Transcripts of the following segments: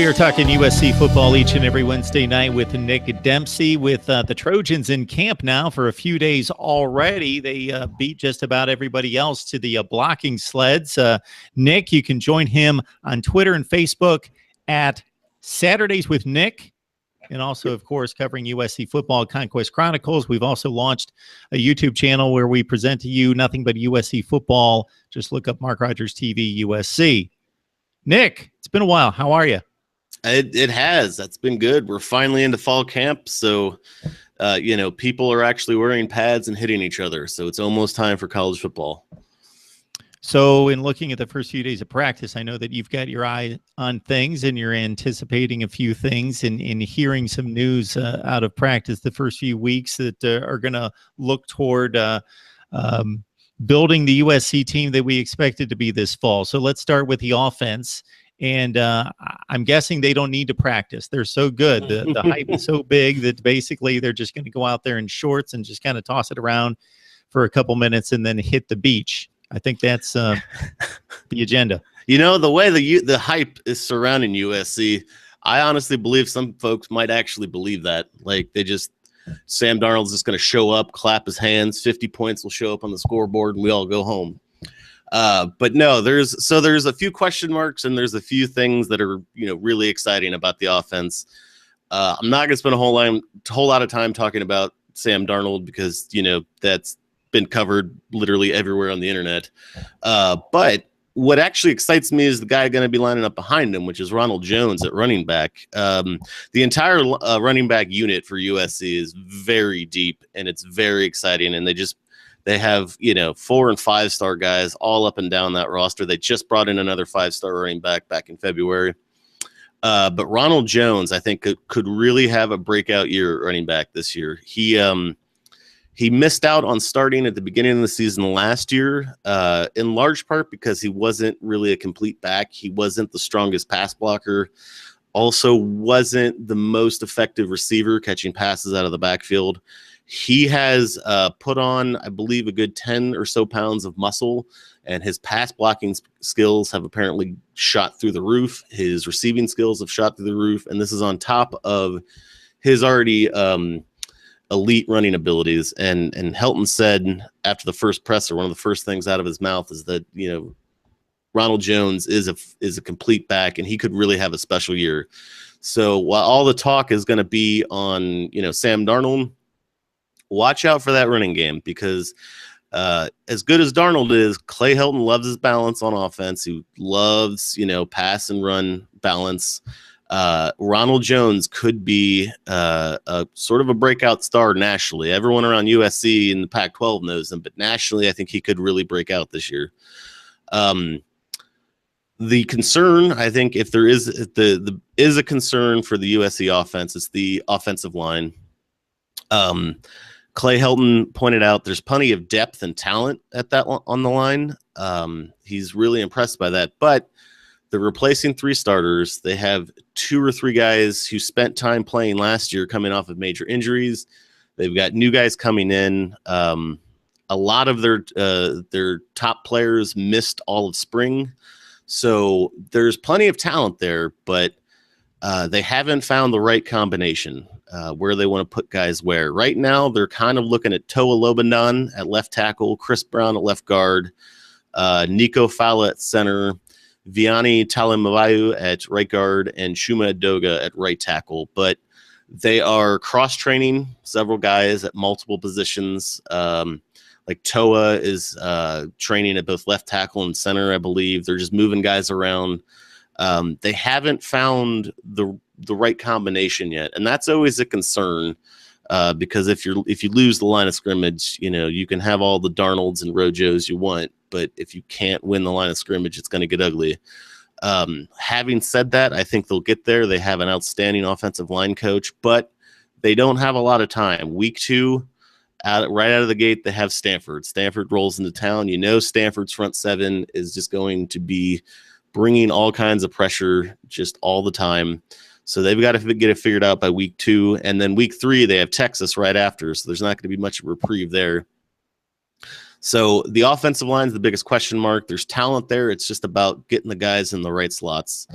We are talking USC football each and every Wednesday night with Nick Dempsey with the Trojans in camp now for a few days already. They beat just about everybody else to the blocking sleds. Nick, you can join him on Twitter and Facebook at Saturdays with Nick, and also, of course, covering USC football, Conquest Chronicles. We've also launched a YouTube channel where we present to you nothing but USC football. Just look up Mark Rogers TV USC. Nick, it's been a while. How are you? It has. That's been good. We're finally into fall camp, so people are actually wearing pads and hitting each other. So it's almost time for college football. So in looking at the first few days of practice, I know that you've got your eye on things and you're anticipating a few things and hearing some news out of practice the first few weeks that are going to look toward building the USC team that we expected to be this fall. So let's start with the offense. And I'm guessing they don't need to practice. They're so good. The hype is so big that basically they're just going to go out there in shorts and just kind of toss it around for a couple minutes and then hit the beach. I think that's the agenda. You know, the way the hype is surrounding USC, I honestly believe some folks might actually believe that. Like Sam Darnold's just going to show up, clap his hands, 50 points will show up on the scoreboard, and we all go home. But no, there's a few question marks and there's a few things that are, really exciting about the offense. I'm not going to spend a whole lot of time talking about Sam Darnold because, that's been covered literally everywhere on the internet. But what actually excites me is the guy going to be lining up behind him, which is Ronald Jones at running back. The entire running back unit for USC is very deep and it's very exciting. And they have, 4- and 5-star guys all up and down that roster. They just brought in another 5-star running back in February. But Ronald Jones, I think, could really have a breakout year running back this year. He missed out on starting at the beginning of the season last year, in large part because he wasn't really a complete back. He wasn't the strongest pass blocker. Also wasn't the most effective receiver catching passes out of the backfield. He has put on, I believe, a good 10 or so pounds of muscle, and his pass blocking skills have apparently shot through the roof. His receiving skills have shot through the roof, and this is on top of his already elite running abilities. And Helton said after the first presser, one of the first things out of his mouth is that, Ronald Jones is a complete back, and he could really have a special year. So while all the talk is going to be on, Sam Darnold, watch out for that running game because as good as Darnold is, Clay Helton loves his balance on offense. He loves, pass and run balance. Ronald Jones could be a sort of a breakout star nationally. Everyone around USC in the Pac-12 knows him, but nationally, I think he could really break out this year. The concern, I think, if there is a concern for the USC offense, it's the offensive line. Clay Helton pointed out there's plenty of depth and talent on the line. He's really impressed by that, but they're replacing 3 starters. They have 2 or 3 guys who spent time playing last year coming off of major injuries. They've got new guys coming in. A lot of their top players missed all of spring. So there's plenty of talent there, but they haven't found the right combination where they want to put guys where. Right now, they're kind of looking at Toa Lobandan at left tackle, Chris Brown at left guard, Nico Fala at center, Vianney Talamayu at right guard, and Shuma Edoga at right tackle. But they are cross-training several guys at multiple positions. Like Toa is training at both left tackle and center, I believe. They're just moving guys around. They haven't found the right combination yet, and that's always a concern because if you lose the line of scrimmage, you can have all the Darnolds and Rojos you want, but if you can't win the line of scrimmage, it's going to get ugly. Having said that, I think they'll get there. They have an outstanding offensive line coach, but they don't have a lot of time. Week 2, right out of the gate, they have Stanford. Stanford rolls into town. Stanford's front 7 is just going to be bringing all kinds of pressure just all the time. So they've got to get it figured out by week 2. And then week 3, they have Texas right after. So there's not going to be much of a reprieve there. So the offensive line is the biggest question mark. There's talent there. It's just about getting the guys in the right slots.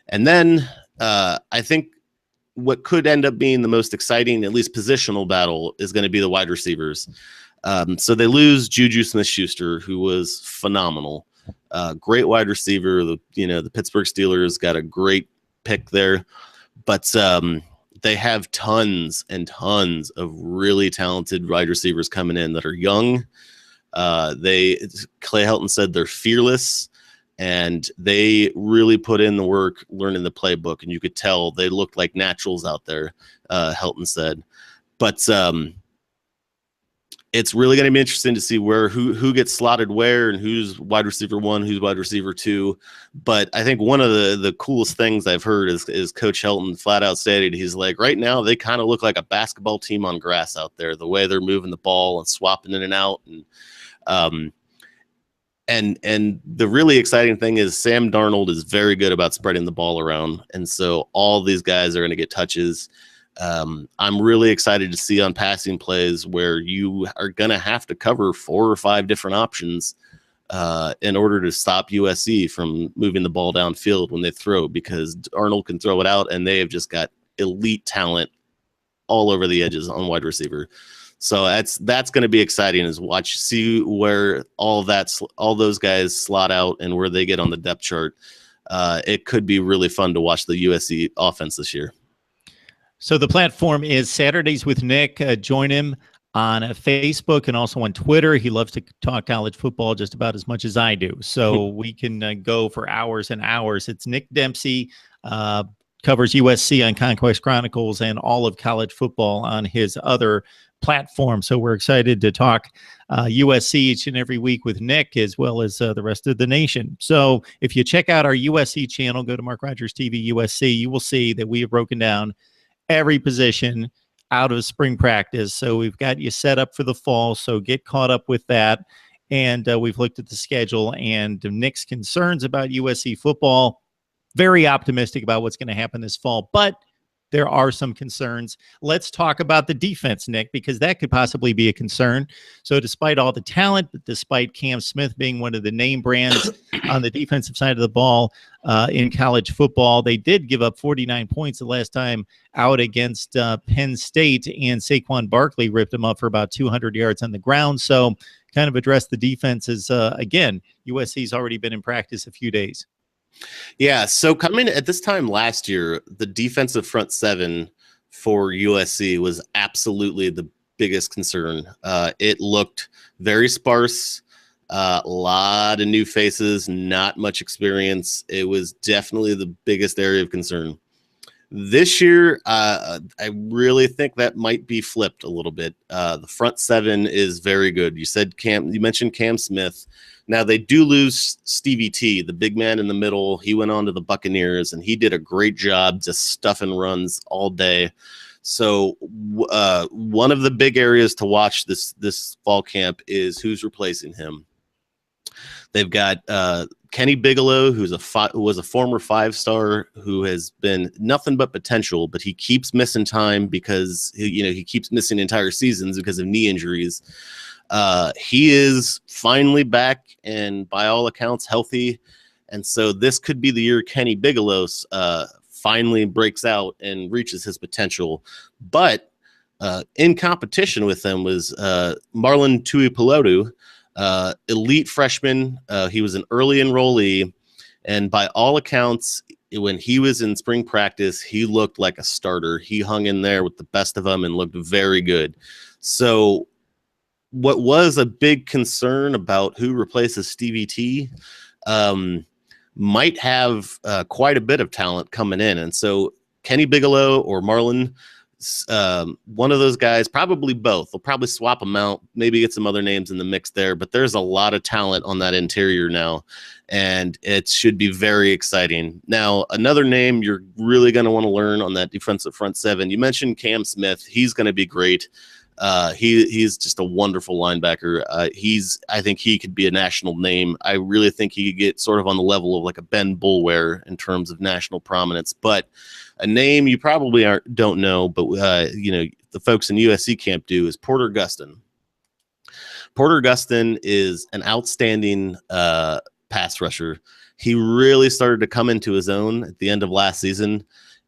And then I think what could end up being the most exciting, at least positional battle, is going to be the wide receivers. So they lose Juju Smith-Schuster, who was phenomenal. Great wide receiver. The Pittsburgh Steelers got a great pick there. But they have tons and tons of really talented wide receivers coming in that are young. Clay Helton said they're fearless, and they really put in the work learning the playbook, and you could tell they looked like naturals out there, Helton said. But it's really going to be interesting to see who gets slotted where and who's wide receiver 1, who's wide receiver 2. But I think one of the coolest things I've heard is Coach Helton flat out stated, he's like, right now they kind of look like a basketball team on grass out there, the way they're moving the ball and swapping in and out. And the really exciting thing is Sam Darnold is very good about spreading the ball around. And so all these guys are going to get touches. I'm really excited to see on passing plays where you are going to have to cover 4 or 5 different options in order to stop USC from moving the ball downfield when they throw, because Arnold can throw it out, and they have just got elite talent all over the edges on wide receiver. So that's going to be exciting, is see where all those guys slot out and where they get on the depth chart. It could be really fun to watch the USC offense this year. So the platform is Saturdays with Nick. Join him on Facebook and also on Twitter. He loves to talk college football just about as much as I do. So we can go for hours and hours. It's Nick Dempsey, covers USC on Conquest Chronicles and all of college football on his other platform. So we're excited to talk USC each and every week with Nick, as well as the rest of the nation. So if you check out our USC channel, go to Mark Rogers TV USC, you will see that we have broken down every position out of spring practice. So we've got you set up for the fall. So get caught up with that. And we've looked at the schedule and Nick's concerns about USC football. Very optimistic about what's going to happen this fall, but there are some concerns. Let's talk about the defense, Nick, because that could possibly be a concern. So despite all the talent, despite Cam Smith being one of the name brands on the defensive side of the ball in college football, they did give up 49 points the last time out against Penn State, and Saquon Barkley ripped them up for about 200 yards on the ground. So kind of address the defenses. Again, USC's already been in practice a few days. Yeah, so coming at this time last year, the defensive front 7 for USC was absolutely the biggest concern. It looked very sparse, a lot of new faces, not much experience. It was definitely the biggest area of concern. This year, I really think that might be flipped a little bit. The front 7 is very good. You mentioned Cam Smith. Now, they do lose Stevie T, the big man in the middle. He went on to the Buccaneers, and he did a great job just stuffing runs all day. So one of the big areas to watch this fall camp is who's replacing him. They've got Kenny Bigelow, who was a former 5-star, who has been nothing but potential, but he keeps missing time because he keeps missing entire seasons because of knee injuries. He is finally back and by all accounts healthy. And so this could be the year Kenny Bigelow finally breaks out and reaches his potential. But in competition with them was Marlon Tuipulotu, elite freshman. He was an early enrollee. And by all accounts, when he was in spring practice, he looked like a starter. He hung in there with the best of them and looked very good. So what was a big concern about who replaces Stevie T might have quite a bit of talent coming in. And so Kenny Bigelow or Marlon, one of those guys, probably both. They'll probably swap them out, maybe get some other names in the mix there, but there's a lot of talent on that interior now, and it should be very exciting. Now, another name you're really going to want to learn on that defensive front 7, you mentioned Cam Smith. He's going to be great. He's just a wonderful linebacker. I think he could be a national name. I really think he could get sort of on the level of like a Ben Boulware in terms of national prominence. But a name you probably don't know, but the folks in USC camp do, is Porter Gustin. Porter Gustin is an outstanding pass rusher. He really started to come into his own at the end of last season.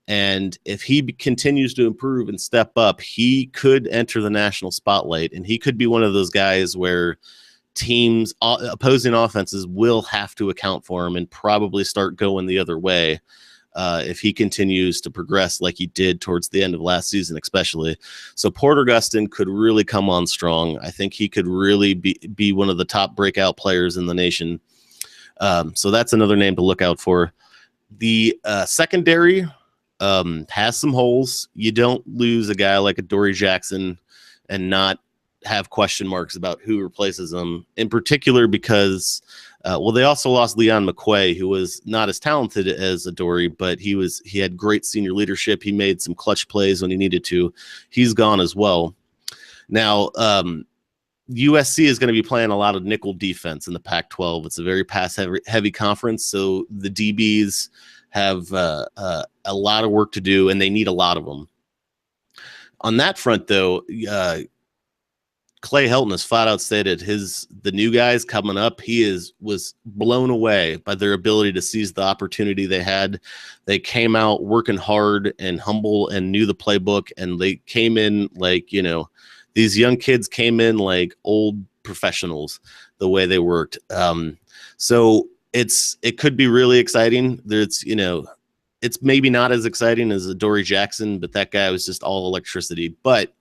And if he continues to improve and step up, he could enter the national spotlight. And he could be one of those guys where teams, opposing offenses, will have to account for him and probably start going the other way if he continues to progress like he did towards the end of last season, especially. So Porter Gustin could really come on strong. I think he could really be one of the top breakout players in the nation. So that's another name to look out for. The secondary has some holes. You don't lose a guy like a Dory Jackson and not have question marks about who replaces him, in particular because they also lost Leon McQuay, who was not as talented as Adoree, but he had great senior leadership. He made some clutch plays when he needed to. He's gone as well. Now, USC is going to be playing a lot of nickel defense in the Pac-12. It's a very pass-heavy conference, so the DBs have a lot of work to do, and they need a lot of them. On that front, though, Clay Helton has flat out stated the new guys coming up, was blown away by their ability to seize the opportunity they had. They came out working hard and humble and knew the playbook, and they came in like, these young kids came in like old professionals the way they worked. So it could be really exciting. It's maybe not as exciting as a Dory Jackson, but that guy was just all electricity. But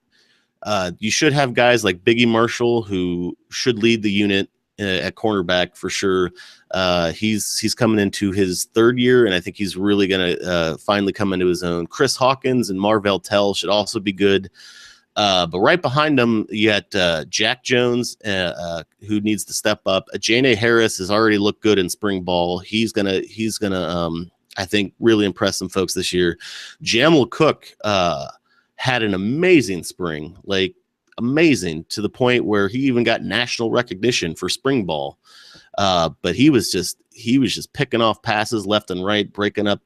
you should have guys like Biggie Marshall, who should lead the unit at cornerback for sure. He's coming into his third year, and I think he's really going to finally come into his own. Chris Hawkins and Marvell Tell should also be good. But right behind him, you got Jack Jones, who needs to step up. Jane Harris has already looked good in spring ball. He's gonna I think really impress some folks this year. Jamal Cook had an amazing spring, like amazing, to the point where he even got national recognition for spring ball. But he was just picking off passes left and right, breaking up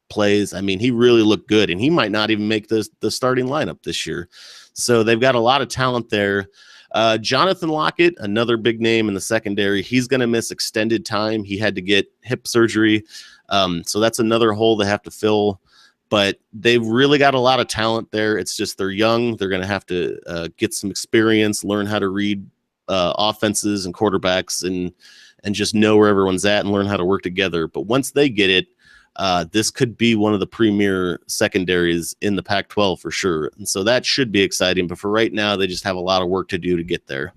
plays. I mean, he really looked good, and he might not even make the starting lineup this year. So they've got a lot of talent there. Jonathan Lockett, another big name in the secondary. He's going to miss extended time. He had to get hip surgery. So that's another hole they have to fill. But they've really got a lot of talent there. It's just they're young. They're going to have to get some experience, learn how to read offenses and quarterbacks, and just know where everyone's at and learn how to work together. But once they get it, this could be one of the premier secondaries in the Pac-12 for sure. And so that should be exciting. But for right now, they just have a lot of work to do to get there.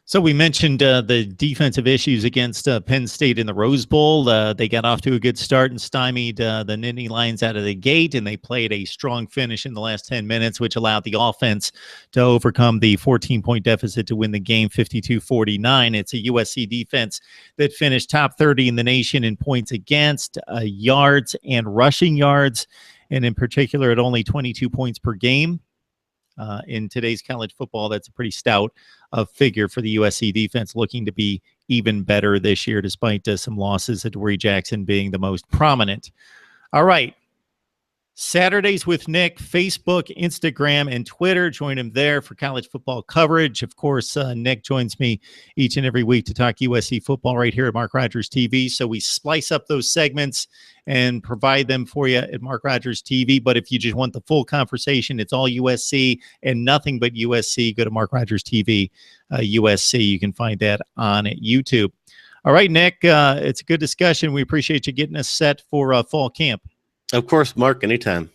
So we mentioned the defensive issues against Penn State in the Rose Bowl. They got off to a good start and stymied the Nittany Lions out of the gate, and they played a strong finish in the last 10 minutes, which allowed the offense to overcome the 14-point deficit to win the game 52-49. It's a USC defense that finished top 30 in the nation in points against, yards, and rushing yards, and in particular at only 22 points per game. In today's college football, that's a pretty stout figure for the USC defense, looking to be even better this year, despite some losses, Adoree Jackson being the most prominent. All right. Saturdays with Nick, Facebook, Instagram, and Twitter. Join him there for college football coverage. Of course, Nick joins me each and every week to talk USC football right here at Mark Rogers TV. So we splice up those segments and provide them for you at Mark Rogers TV. But if you just want the full conversation, it's all USC and nothing but USC. Go to Mark Rogers TV, USC. You can find that on YouTube. All right, Nick, it's a good discussion. We appreciate you getting us set for fall camp. Of course, Mark, anytime.